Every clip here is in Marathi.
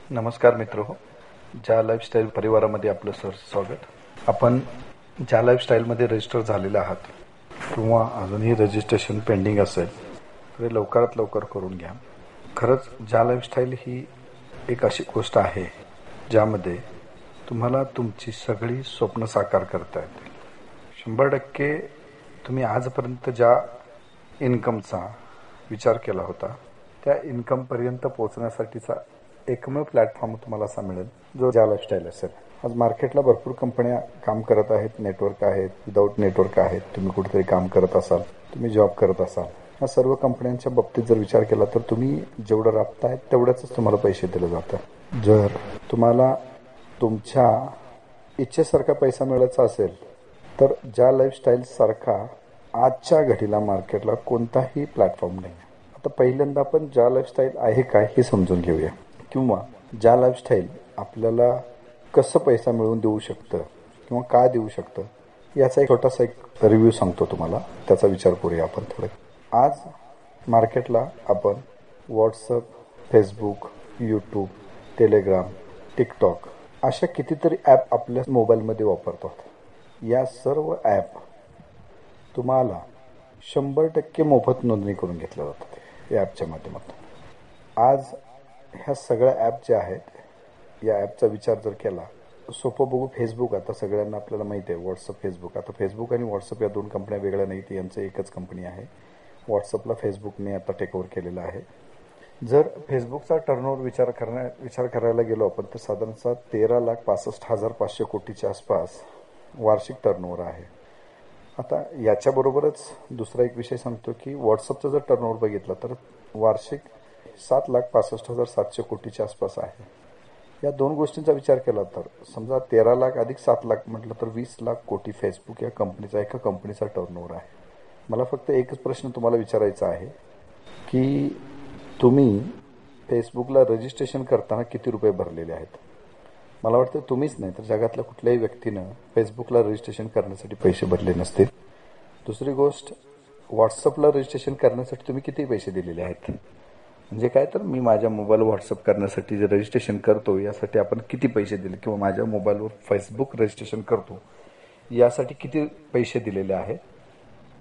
नमस्कार मित्रहो, ज्या लाईफस्टाईल परिवारामध्ये आपलं स्वागत. आपण ज्या लाईफस्टाईलमध्ये रजिस्टर झालेले आहात किंवा अजूनही रजिस्ट्रेशन पेंडिंग असेल तर हे लवकरात लवकर करून घ्या. खरंच ज्या लाईफस्टाईल ही एक अशी गोष्ट आहे ज्यामध्ये तुम्हाला तुमची सगळी स्वप्न साकार करता येतील. 100% तुम्ही आजपर्यंत ज्या इन्कमचा विचार केला होता त्या इन्कमपर्यंत पोहोचण्यासाठीचा एकमेव प्लॅटफॉर्म तुम्हाला असा मिळेल जो ज्या लाईफस्टाईल असेल. आज मार्केटला भरपूर कंपन्या काम करत आहेत, नेटवर्क आहेत, विदाऊट नेटवर्क आहेत. तुम्ही कुठेतरी काम करत असाल, तुम्ही जॉब करत असाल, ह्या सर्व कंपन्यांच्या बाबतीत जर विचार केला तर तुम्ही जेवढं राबताय तेवढ्याच तुम्हाला पैसे दिले जातात. जर तुम्हाला तुमच्या इच्छेसारखा पैसा मिळायचा असेल तर ज्या लाईफस्टाईल सारखा आजच्या घडीला मार्केटला कोणताही प्लॅटफॉर्म नाही. आता पहिल्यांदा आपण ज्या लाईफस्टाईल आहे काय हे समजून घेऊया, किंवा ज्या लाईफस्टाईल आपल्याला कसं पैसा मिळवून देऊ शकतं किंवा का देऊ शकतं याचा एक छोटासा रिव्ह्यू सांगतो तुम्हाला. त्याचा विचार करूया आपण थोडे. आज मार्केटला आपण WhatsApp, Facebook, YouTube, Telegram, TikTok अशा कितीतरी ॲप आपल्या मोबाईलमध्ये वापरतो. या सर्व ॲप तुम्हाला 100% मोफत नोंदणी करून घेतल्या जातात या ॲपच्या माध्यमातून. आज ह्या सगळ्या ॲप ज्या आहेत या ॲपचा विचार जर केला, सोपं बघू. फेसबुक आता सगळ्यांना आपल्याला माहिती आहे. WhatsApp, Facebook. आता फेसबुक आणि व्हॉट्सअप या दोन कंपन्या वेगळ्या नाहीत, यांचं एकच कंपनी आहे. व्हॉट्सअपला फेसबुकने आता टेकओव्हर केलेलं आहे. जर फेसबुकचा टर्नओव्हर विचार करायला गेलो आपण तर साधारणतः 13,65,500 कोटीच्या आसपास वार्षिक टर्नओव्हर आहे. आता याच्याबरोबरच दुसरा एक विषय सांगतो की व्हॉट्सअपचा जर टर्नओव्हर बघितला तर वार्षिक 7,65,700 कोटीच्या आसपास आहे. या दोन गोष्टींचा विचार केला तर समजा 13 लाख अधिक 7 लाख म्हटलं तर 20 लाख कोटी फेसबुक या कंपनीचा, एका कंपनीचा टर्नओव्हर आहे. मला फक्त एकच प्रश्न तुम्हाला विचारायचा आहे की तुम्ही फेसबुकला रजिस्ट्रेशन करताना किती रुपये भरलेले आहेत. मला वाटतं तुम्हीच नाही तर जगातल्या कुठल्याही व्यक्तीनं फेसबुकला रजिस्ट्रेशन करण्यासाठी पैसे भरले नसतील. दुसरी गोष्ट, व्हॉट्सअपला रजिस्ट्रेशन करण्यासाठी तुम्ही किती पैसे दिलेले आहेत. म्हणजे काय तर मी माझ्या मोबाईलवर व्हॉट्सअप करण्यासाठी जे रजिस्ट्रेशन करतो यासाठी आपण किती पैसे दिले, किंवा माझ्या मोबाईलवर फेसबुक रजिस्ट्रेशन करतो यासाठी किती पैसे दिलेले आहेत.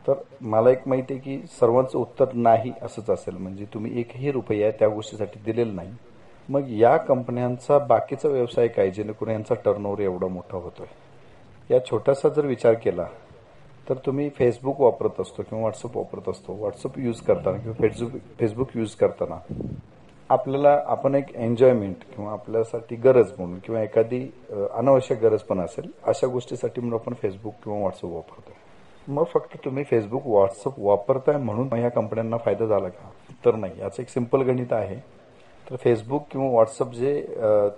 तर मला एक माहिती आहे की सर्वांचं उत्तर नाही असंच असेल. म्हणजे तुम्ही एकही रुपया त्या गोष्टीसाठी दिलेला नाही. मग या कंपन्यांचा बाकीचा व्यवसाय काय जेणेकरून यांचा टर्नओव्हर एवढा मोठा होतोय. या छोटासा जर विचार केला तर तुम्ही फेसबुक वापरत असतो किंवा व्हॉट्सअप वापरत असतो. व्हॉट्सअप यूज करताना किंवा फेसबुक यूज करताना आपल्याला आपण एक एन्जॉयमेंट किंवा आपल्यासाठी गरज म्हणून किंवा एखादी अनावश्यक गरज पण असेल अशा गोष्टीसाठी म्हणून आपण फेसबुक किंवा व्हॉट्सअप वापरतो. मग फक्त तुम्ही फेसबुक, व्हॉट्सअप वापरताय म्हणून ह्या कंपन्यांना फायदा झाला का, तर नाही. याचं एक सिंपल गणित आहे. तर फेसबुक किंवा व्हॉट्सअप जे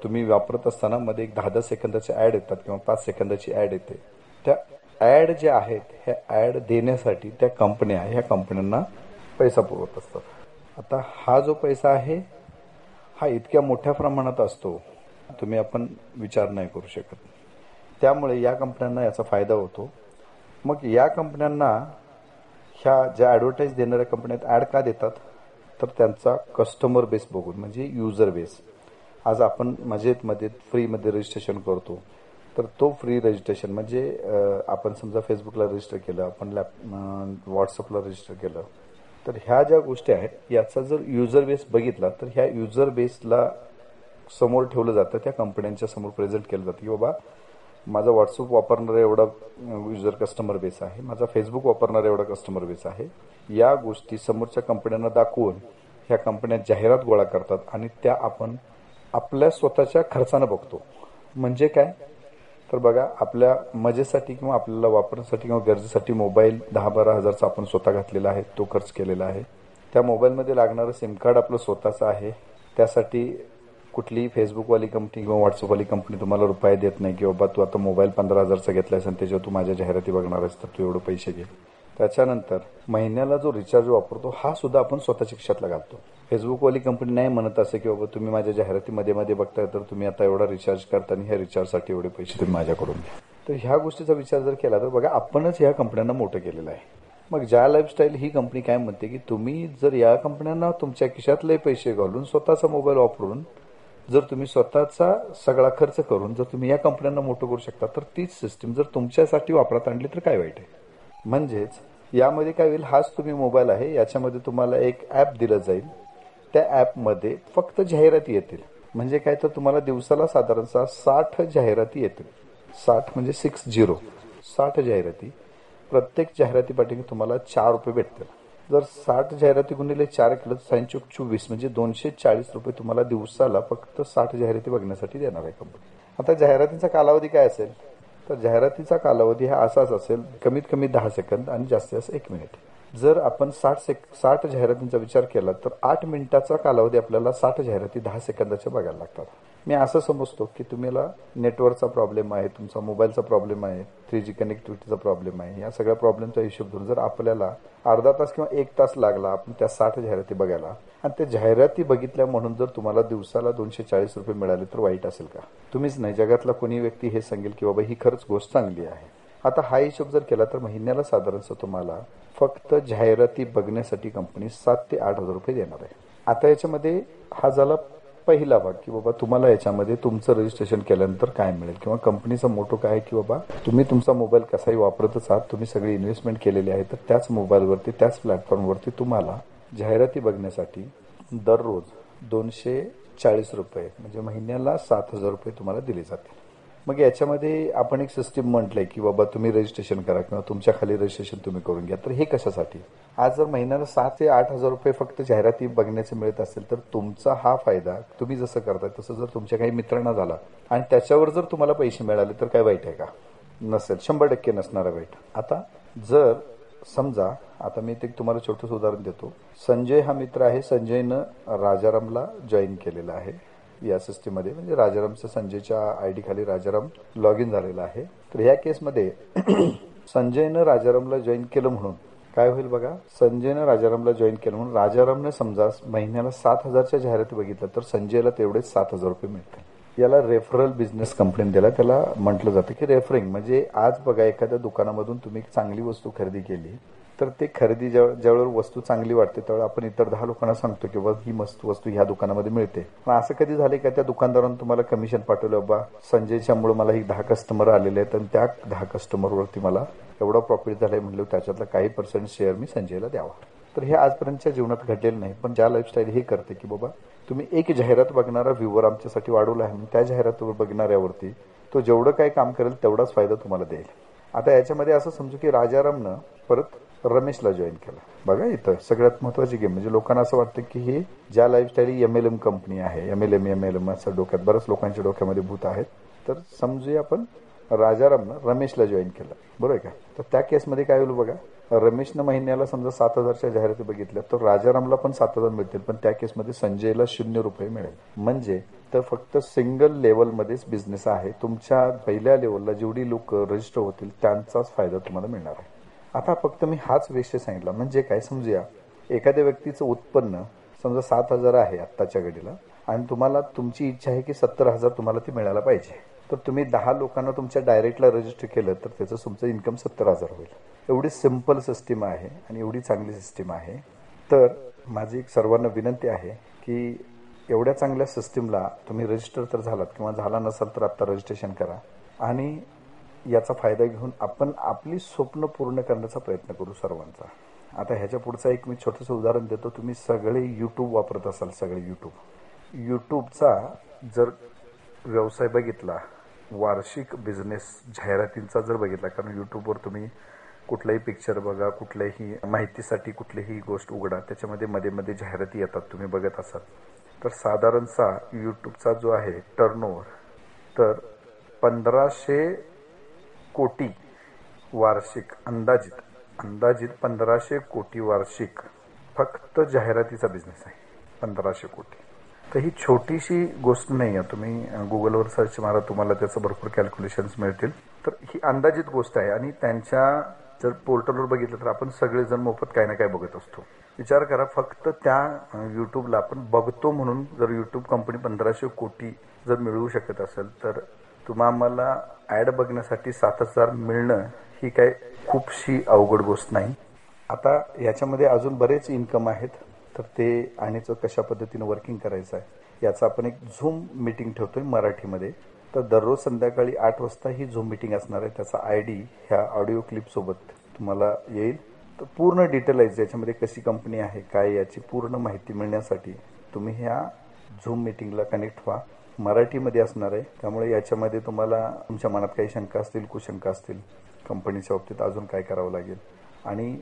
तुम्ही वापरत असताना मध्ये एक 10-10 सेकंदाचे ॲड येतात किंवा 5 सेकंदाची ॲड येते. त्या ॲड जे आहेत ह्या ॲड देण्यासाठी त्या कंपन्या ह्या कंपन्यांना पैसा पुरवत असतात. आता हा जो पैसा आहे हा इतक्या मोठ्या प्रमाणात असतो आपण विचार नाही करू शकत. त्यामुळे या कंपन्यांना याचा फायदा होतो. मग या कंपन्यांना ह्या ज्या ॲडव्हर्टाईज देणाऱ्या कंपन्या ॲड का देतात तर त्यांचा कस्टमर बेस बघून, म्हणजे युजर बेस. आज आपण मजेत फ्रीमध्ये रजिस्ट्रेशन करतो तर तो फ्री रजिस्ट्रेशन म्हणजे आपण समजा फेसबुकला रजिस्टर केलं, आपण व्हॉट्सअपला रजिस्टर केलं, तर ह्या ज्या गोष्टी आहेत याचा जर युजर बेस बघितला तर ह्या युजर बेसला समोर ठेवलं जातं, त्या कंपन्यांच्या समोर प्रेझेंट केलं जातं की बाबा माझा व्हॉट्सअप वापरणारा एवढा युजर कस्टमर बेस आहे, माझा फेसबुक वापरणारा एवढा कस्टमर बेस आहे. या गोष्टी समोरच्या कंपन्यांना दाखवून ह्या कंपन्या जाहिरात गोळा करतात आणि त्या आपण आपल्या स्वतःच्या खर्चानं बघतो. म्हणजे काय तर बघा, आपल्या मजेसाठी किंवा आपल्याला वापरण्यासाठी किंवा गरजेसाठी मोबाईल 10-12 हजारचा आपण स्वतः घातलेला आहे, तो खर्च केलेला आहे. त्या मोबाईलमध्ये लागणारं सिम कार्ड आपलं स्वतःचं आहे. त्यासाठी कुठलीही फेसबुकवाली कंपनी किंवा व्हॉट्सअपवाली कंपनी तुम्हाला रुपये देत नाही की बाबा तू आता मोबाईल 15,000चा घेतलायस आणि त्याच्यावर तू माझ्या जाहिराती बघणार आहेस तर तू एवढे पैसे घे. त्याच्यानंतर महिन्याला जो रिचार्ज वापरतो हा सुद्धा आपण स्वतःच्या खिशातला घालतो. फेसबुकवाली कंपनी नाही म्हणत असे की बाबा तुम्ही माझ्या जाहिराती मध्ये बघताय तर तुम्ही आता एवढा रिचार्ज करता आणि ह्या रिचार्जसाठी एवढे पैसे तुम्ही माझ्याकडून घ्या. तर ह्या गोष्टीचा विचार जर केला तर बघा आपणच ह्या कंपन्यांना मोठं केलेलं आहे. मग ज्या लाईफस्टाईल ही कंपनी काय म्हणते की तुम्ही जर या कंपन्यांना तुमच्या खिशातले पैसे घालून स्वतःचा मोबाईल वापरून जर तुम्ही स्वतःचा सगळा खर्च करून जर तुम्ही या कंपन्यांना मोठं करू शकता तर तीच सिस्टीम जर तुमच्यासाठी वापरात आणली तर काय वाईट आहे. म्हणजेच यामध्ये काय होईल, हाच तुम्ही मोबाईल आहे, याच्यामध्ये तुम्हाला एक ॲप दिलं जाईल. त्या ॲपमध्ये फक्त जाहिराती येतील. म्हणजे काय तर तुम्हाला दिवसाला साधारणतः 60 जाहिराती येतील. 60 म्हणजे 60 जाहिराती. प्रत्येक जाहिरातीपाठी तुम्हाला ₹4 भेटतील. जर 60 जाहिराती गुणिले 4 केलं तर 24 म्हणजे ₹240 तुम्हाला दिवसाला फक्त 60 जाहिराती बघण्यासाठी देणार आहे कंपनी. आता जाहिरातीचा कालावधी काय असेल, तर जाहिरातीचा कालावधी हा असाच असेल, कमीत कमी 10 सेकंद आणि जास्तीत जास्त 1 मिनिट. जर आपण 60 जाहिरातींचा विचार केला तर 8 मिनिटाचा कालावधी आपल्याला 60 जाहिराती 10 सेकंदाच्या बघायला लागतात. मी असं समजतो की तुम्हाला नेटवर्कचा प्रॉब्लेम आहे, तुमचा मोबाईलचा प्रॉब्लेम आहे, 3G कनेक्टिव्हिटीचा प्रॉब्लेम आहे. या सगळ्या प्रॉब्लेमचा हिशोब धरून जर आपल्याला अर्धा तास किंवा 1 तास लागला आपण त्या 60 जाहिराती बघायला आणि त्या जाहिराती बघितल्या म्हणून जर तुम्हाला दिवसाला ₹240 मिळाले तर वाईट असेल का? तुम्हीच नाही, जगातला कोणी व्यक्ती हे सांगेल की बाबा ही खरंच गोष्ट चांगली आहे. आता हा हिशोब जर केला तर महिन्याला साधारणतः तुम्हाला फक्त जाहिराती बघण्यासाठी कंपनी ₹7,000 ते ₹8,000 देणार आहे. आता याच्यामध्ये हा झाला पहिला भाग की बाबा तुम्हाला याच्यामध्ये तुमचं रजिस्ट्रेशन केल्यानंतर काय मिळेल किंवा कंपनीचा मोटो काय की बाबा तुम्ही तुमचा मोबाईल कसाही वापरतच आहात, तुम्ही सगळी इन्व्हेस्टमेंट केलेली आहे, तर त्याच मोबाईलवरती त्याच प्लॅटफॉर्मवरती तुम्हाला जाहिराती बघण्यासाठी दररोज ₹240 म्हणजे महिन्याला ₹7,000 तुम्हाला दिले जातील. मग याच्यामध्ये आपण एक सिस्टीम म्हटलंय की बाबा तुम्ही रजिस्ट्रेशन करा किंवा तुमच्या खाली रजिस्ट्रेशन तुम्ही करून घ्या. तर हे कशासाठी? आज जर महिन्याला ₹7,000 ते ₹8,000 फक्त जाहिराती बघण्याचे मिळत असेल तर तुमचा हा फायदा तुम्ही जसं करताय तसं जर तुमच्या काही मित्रांना झाला आणि त्याच्यावर जर तुम्हाला पैसे मिळाले तर काय वाईट आहे का? नसेल, 100% नसणार वाईट. आता जर समजा, आता मी ते तुम्हाला छोटंसं उदाहरण देतो. संजय हा मित्र आहे, संजयनं राजारामला जॉईन केलेला आहे या सिस्टीममध्ये. म्हणजे राजारामचं संजयच्या आयडी खाली राजाराम लॉग इन झालेला आहे. तर ह्या केसमध्ये संजयनं राजारामला जॉईन केलं म्हणून काय होईल बघा, संजयनं राजारामला जॉईन केलं म्हणून राजारामने समजा महिन्याला 7,000च्या जाहिराती बघितल्या तर संजयला तेवढेच ₹7,000 मिळतील. याला रेफरल बिझनेस कंपनी दिला, त्याला म्हटलं जातं की रेफरिंग. म्हणजे आज बघा एखाद्या दुकानामधून तुम्ही चांगली वस्तू खरेदी केली तर ते खरेदी ज्यावेळेवर वस्तू चांगली वाटते त्यावेळेला आपण इतर 10 लोकांना सांगतो की बाबा ही मस्त वस्तू ह्या दुकानामध्ये मिळते. पण असं कधी झाले का त्या दुकानदारानं तुम्हाला कमिशन पाठवलं, बाबा संजयच्यामुळे मला ही 10 कस्टमर आलेले आहेत आणि त्या 10 कस्टमरवरती मला एवढा प्रॉफिट झालाय म्हणलं त्याच्यातला काही % शेअर मी संजयला द्यावा. तर हे आजपर्यंतच्या जीवनात घडलेलं नाही. पण ज्या लाईफस्टाईल हे करते की बाबा तुम्ही एक जाहिरात बघणारा व्ह्यूवर आमच्यासाठी वाढवला आहे, त्या जाहिरातीवर बघणाऱ्यावरती तो जेवढं काही काम करेल तेवढाच फायदा तुम्हाला देईल. आता याच्यामध्ये असं समजू की राजारामनं परत रमेशला जॉईन केलं. बघा इथं सगळ्यात महत्वाची गेम. म्हणजे लोकांना असं वाटतं की हे ज्या लाईफस्टाईल MLM कंपनी आहे, MLM असं डोक्यात बऱ्याच लोकांच्या डोक्यामध्ये भूत आहेत. तर समजूया आपण राजारामनं रमेशला जॉईन केलं, बरोबर आहे का? तर त्या केसमध्ये काय होईल बघा, रमेशनं महिन्याला समजा 7,000च्या जाहिराती बघितल्या तर राजारामला पण 7,000 मिळतील, पण त्या केसमध्ये संजयला ₹0 मिळेल. म्हणजे तर फक्त सिंगल लेवलमध्येच बिझनेस आहे. तुमच्या पहिल्या लेवलला जेवढी लोक रजिस्टर होतील त्यांचाच फायदा तुम्हाला मिळणार आहे. आता फक्त मी हाच विषय सांगितला. म्हणजे काय समजूया, एखाद्या व्यक्तीचं उत्पन्न समजा 7,000 आहे आत्ताच्या घडीला आणि तुम्हाला तुमची इच्छा आहे की 70,000 तुम्हाला ते मिळायला पाहिजे. तर तुम्ही 10 लोकांना तुमच्या डायरेक्टला रजिस्टर केलं तर त्याचं तुमचं इन्कम 70,000 होईल. एवढी सिंपल सिस्टीम आहे आणि एवढी चांगली सिस्टीम आहे. तर माझी एक सर्वांना विनंती आहे की एवढ्या चांगल्या सिस्टीमला तुम्ही रजिस्टर तर झालात किंवा झाला नसाल तर आत्ता रजिस्ट्रेशन करा आणि याचा फायदा घेऊन आपण आपली स्वप्न पूर्ण करण्याचा प्रयत्न करू सर्वांचा. आता ह्याच्या पुढचा एक मी छोटंसं उदाहरण देतो. तुम्ही सगळे यूट्यूब वापरत असाल, सगळे यूट्यूबचा जर व्यवसाय बघितला, वार्षिक बिझनेस जाहिरातींचा जर बघितला, कारण यूट्यूबवर तुम्ही कुठलाही पिक्चर बघा, कुठल्याही माहितीसाठी कुठलीही गोष्ट उघडा, त्याच्यामध्ये मध्ये मध्ये जाहिराती येतात, तुम्ही बघत असाल. तर साधारणतः यूट्यूबचा जो आहे टर्नओव्हर तर 1,500 कोटी वार्षिक, अंदाजित 1,500 कोटी वार्षिक फक्त जाहिरातीचा बिझनेस आहे. 1,500 कोटी. तर ही छोटीशी गोष्ट नाही आहे. तुम्ही गुगलवर सर्च मारा, तुम्हाला त्याचं भरपूर कॅल्क्युलेशन्स मिळतील. तर ही अंदाजित गोष्ट आहे आणि त्यांच्या जर पोर्टलवर बघितलं तर आपण सगळेजण मोफत काही ना काय बघत असतो. विचार करा, फक्त त्या यूट्यूबला आपण बघतो म्हणून जर यूट्यूब कंपनी 1,500 कोटी जर मिळवू शकत असेल तर तुम्हाला ॲड बघण्यासाठी 7,000 मिळणं ही काय खूपशी अवघड गोष्ट नाही. आता याच्यामध्ये अजून बरेच इन्कम आहेत, तर ते आणीचं कशा पद्धतीनं वर्किंग करायचं आहे याचा आपण एक झूम मीटिंग ठेवतोय मराठीमध्ये. तर दररोज संध्याकाळी 8 वाजता ही झूम मीटिंग असणार आहे. त्याचा ID ह्या ऑडिओ क्लिपसोबत तुम्हाला येईल. तर पूर्ण डिटेलाइज याच्यामध्ये कशी कंपनी आहे काय याची पूर्ण माहिती मिळण्यासाठी तुम्ही ह्या झूम मीटिंगला कनेक्ट व्हा. मराठीमध्ये असणार आहे, त्यामुळे याच्यामध्ये तुम्हाला तुमच्या मनात काही शंका असतील, कुशंका असतील, कंपनीच्या बाबतीत अजून काय करावं लागेल आणि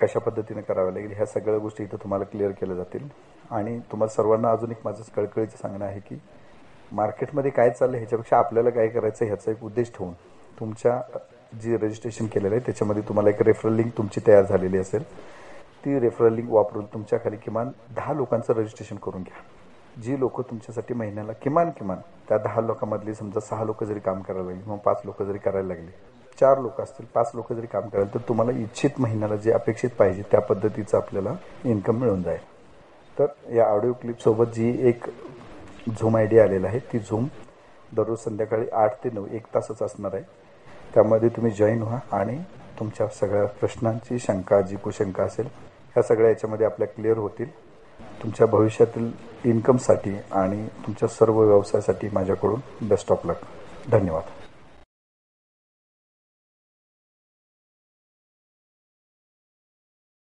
कशा पद्धतीने करावं लागेल ह्या सगळ्या गोष्टी इथं तुम्हाला क्लिअर केल्या जातील. आणि तुम्हाला सर्वांना अजून एक माझं कळकळीचं सांगणं आहे की मार्केटमध्ये काय चाललं ह्याच्यापेक्षा आपल्याला काय करायचं ह्याचा एक उद्देश ठेवून तुमच्या जी रजिस्ट्रेशन केलेलं आहे त्याच्यामध्ये तुम्हाला एक रेफरल लिंक तुमची तयार झालेली असेल. ती रेफरल लिंक वापरून तुमच्या खाली किमान 10 लोकांचं रजिस्ट्रेशन करून घ्या. जी लोक तुमच्यासाठी महिन्याला किमान त्या 10 लोकांमधली समजा 6 लोक जरी काम करायला लागली, मग 5 लोक जरी करायला लागली, 4 लोक असतील, 5 लोक जरी काम करायला, तर तुम्हाला इच्छित महिन्याला जे अपेक्षित पाहिजे त्या पद्धतीचं आपल्याला इन्कम मिळून जाईल. तर या ऑडिओ क्लिपसोबत जी एक झूम ID आलेला आहे ती झूम दररोज संध्याकाळी 8 ते 9 1 तासच असणार आहे. त्यामध्ये तुम्ही जॉईन व्हा आणि तुमच्या सगळ्या प्रश्नांची शंका जी कुशंका असेल ह्या सगळ्या याच्यामध्ये आपल्या क्लिअर होतील. तुमच्या भविष्यातील इन्कमसाठी आणि तुमच्या सर्व व्यवसायासाठी माझ्याकडून बेस्ट ऑफ लक. धन्यवाद.